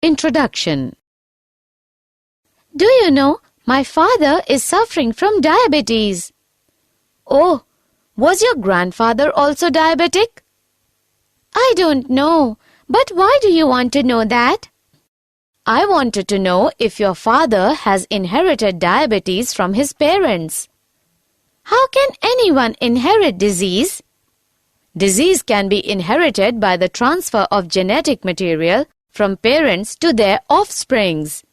Introduction. Do you know, my father is suffering from diabetes. Oh, was your grandfather also diabetic? I don't know, but why do you want to know that? I wanted to know if your father has inherited diabetes from his parents. How can anyone inherit disease? Disease can be inherited by the transfer of genetic material from parents to their offsprings.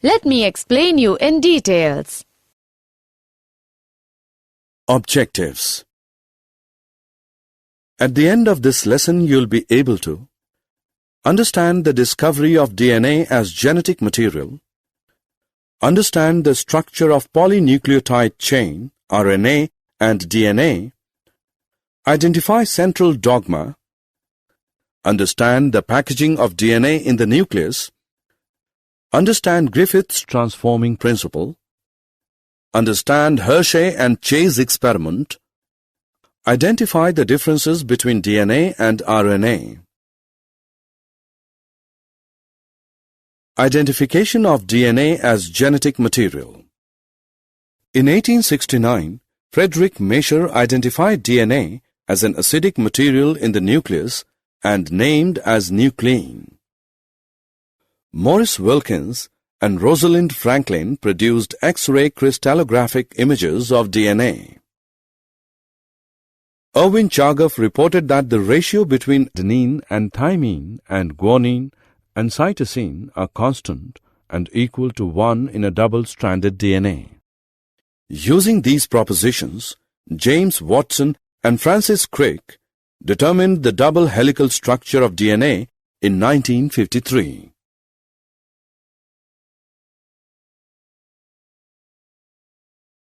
Let me explain you in details. Objectives. At the end of this lesson, you'll be able to understand the discovery of DNA as genetic material, understand the structure of polynucleotide chain, RNA and DNA, identify central dogma, understand the packaging of DNA in the nucleus, understand Griffith's transforming principle, understand Hershey and Chase experiment, identify the differences between DNA and RNA. Identification of DNA as genetic material. In 1869, Frederick Maescher identified DNA as an acidic material in the nucleus and named as nuclein. Maurice Wilkins and Rosalind Franklin produced X-ray crystallographic images of DNA. Erwin Chargaff reported that the ratio between adenine and thymine and guanine and cytosine are constant and equal to 1 in a double-stranded DNA. Using these propositions, James Watson and Francis Crick determined the double helical structure of DNA in 1953.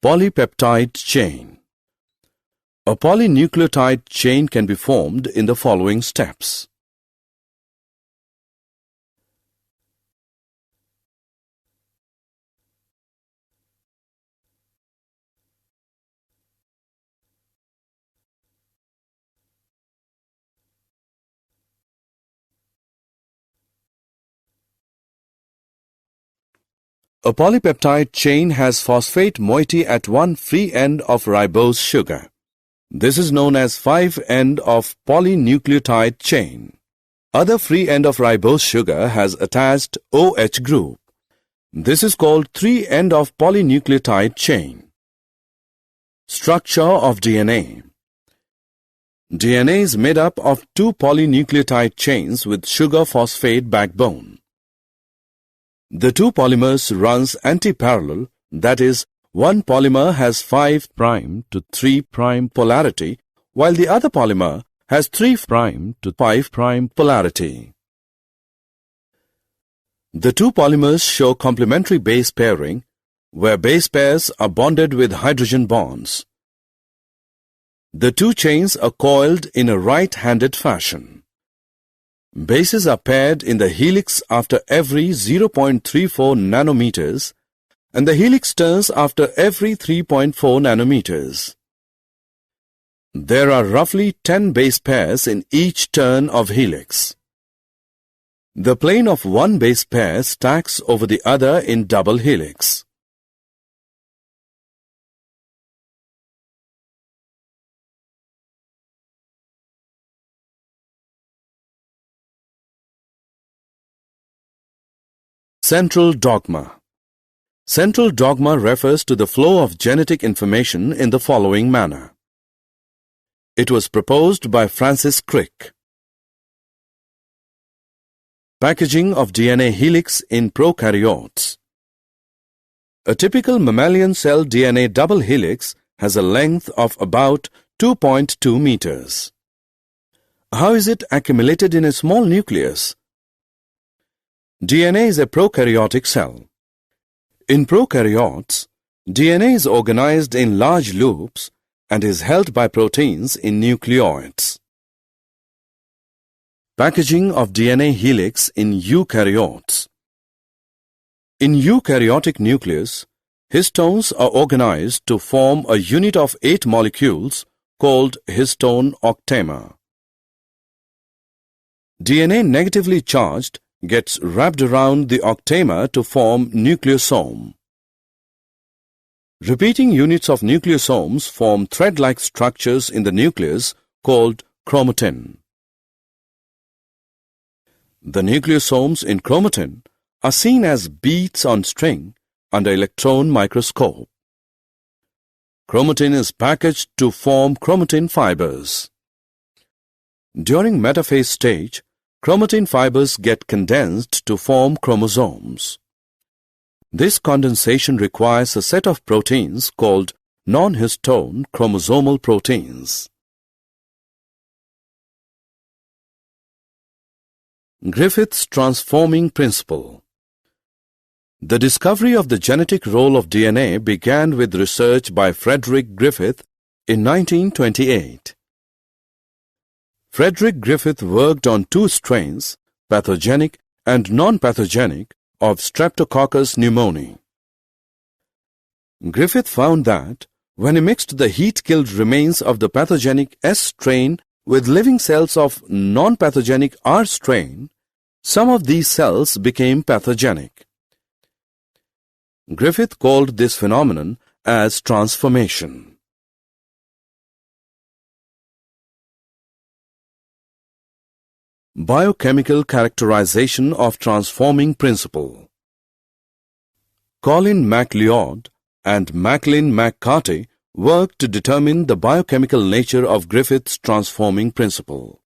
Polypeptide chain. A polynucleotide chain can be formed in the following steps. A polypeptide chain has phosphate moiety at one free end of ribose sugar. This is known as 5' of polynucleotide chain. Other free end of ribose sugar has attached OH group. This is called 3' of polynucleotide chain. Structure of DNA. DNA is made up of 2 polynucleotide chains with sugar phosphate backbone. The 2 polymers runs antiparallel, that is, one polymer has 5' to 3' polarity, while the other polymer has 3' to 5' polarity. The 2 polymers show complementary base pairing, where base pairs are bonded with hydrogen bonds. The 2 chains are coiled in a right-handed fashion. Bases are paired in the helix after every 0.34 nanometers and the helix turns after every 3.4 nanometers. There are roughly 10 base pairs in each turn of helix. The plane of one base pair stacks over the other in double helix. Central dogma. Central dogma refers to the flow of genetic information in the following manner. It was proposed by Francis Crick. Packaging of DNA helix in prokaryotes. A typical mammalian cell DNA double helix has a length of about 2.2 meters. How is it accumulated in a small nucleus? DNA is a prokaryotic cell. In prokaryotes, DNA is organized in large loops and is held by proteins in nucleoids. Packaging of DNA helix in eukaryotes. In eukaryotic nucleus, histones are organized to form a unit of 8 molecules called histone octamer. DNA negatively charged gets wrapped around the octamer to form nucleosome. Repeating units of nucleosomes form thread-like structures in the nucleus called chromatin. The nucleosomes in chromatin are seen as beads on string under electron microscope. Chromatin is packaged to form chromatin fibers. During metaphase stage, chromatin fibers get condensed to form chromosomes. This condensation requires a set of proteins called non-histone chromosomal proteins. Griffith's transforming principle. The discovery of the genetic role of DNA began with research by Frederick Griffith in 1928. Frederick Griffith worked on two strains, pathogenic and non-pathogenic, of Streptococcus pneumoniae. Griffith found that when he mixed the heat-killed remains of the pathogenic S strain with living cells of non-pathogenic R strain, some of these cells became pathogenic. Griffith called this phenomenon as transformation. Biochemical characterization of transforming principle. Colin MacLeod and Macklin McCarty worked to determine the biochemical nature of Griffith's transforming principle.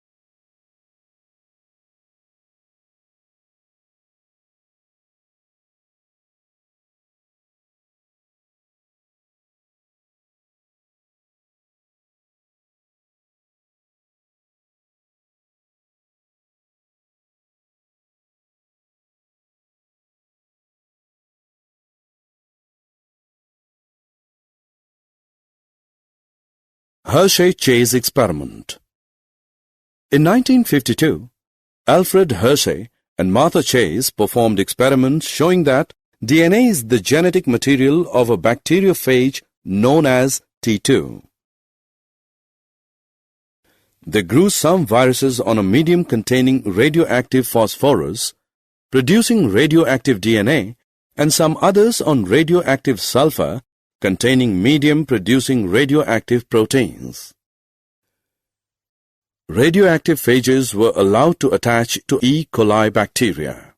Hershey-Chase experiment. In 1952, Alfred Hershey and Martha Chase performed experiments showing that DNA is the genetic material of a bacteriophage known as T2. They grew some viruses on a medium containing radioactive phosphorus, producing radioactive DNA, and some others on radioactive sulfur, containing medium producing radioactive proteins. Radioactive phages were allowed to attach to E. coli bacteria.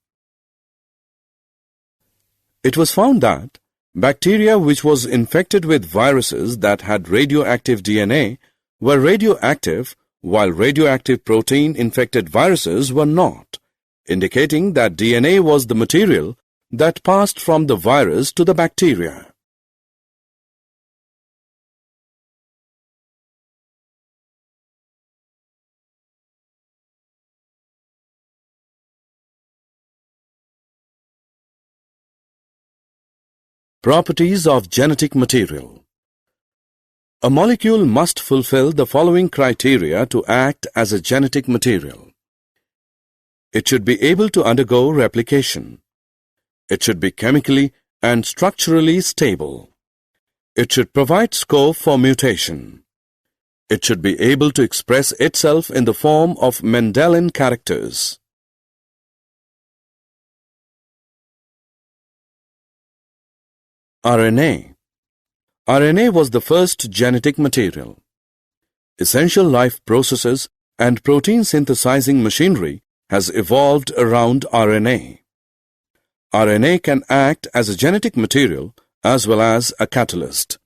It was found that bacteria which was infected with viruses that had radioactive DNA were radioactive, while radioactive protein-infected viruses were not, indicating that DNA was the material that passed from the virus to the bacteria. Properties of genetic material. A molecule must fulfill the following criteria to act as a genetic material. It should be able to undergo replication. It should be chemically and structurally stable. It should provide scope for mutation. It should be able to express itself in the form of Mendelian characters. RNA. RNA was the first genetic material. Essential life processes and protein synthesizing machinery has evolved around RNA. RNA can act as a genetic material as well as a catalyst.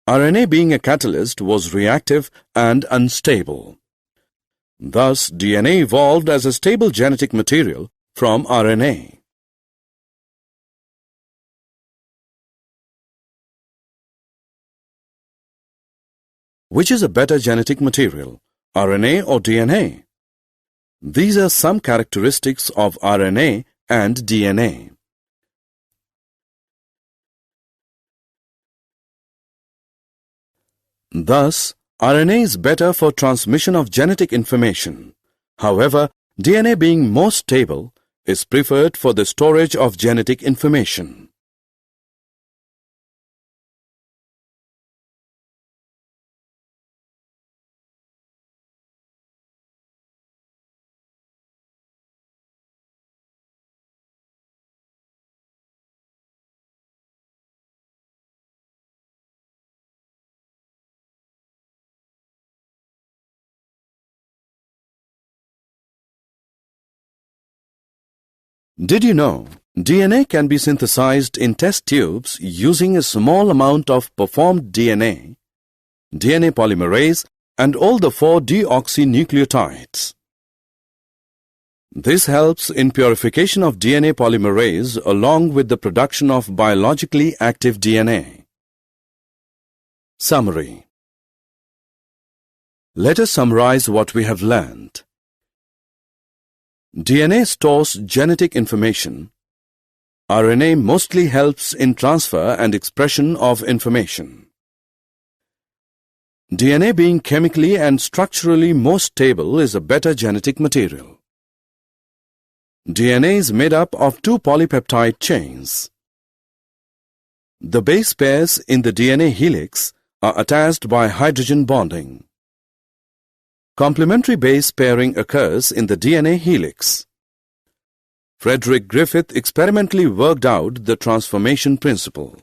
RNA being a catalyst was reactive and unstable. Thus, DNA evolved as a stable genetic material from RNA. Which is a better genetic material, RNA or DNA? These are some characteristics of RNA and DNA. Thus, RNA is better for transmission of genetic information. However, DNA being more stable is preferred for the storage of genetic information. Did you know DNA can be synthesized in test tubes using a small amount of performed DNA, DNA polymerase, and all the 4 deoxynucleotides? This helps in purification of DNA polymerase along with the production of biologically active DNA. Summary. Let us summarize what we have learned. DNA stores genetic information. RNA mostly helps in transfer and expression of information. DNA being chemically and structurally more stable is a better genetic material. DNA is made up of 2 polypeptide chains. The base pairs in the DNA helix are attached by hydrogen bonding. Complementary base pairing occurs in the DNA helix. Frederick Griffith experimentally worked out the transformation principle.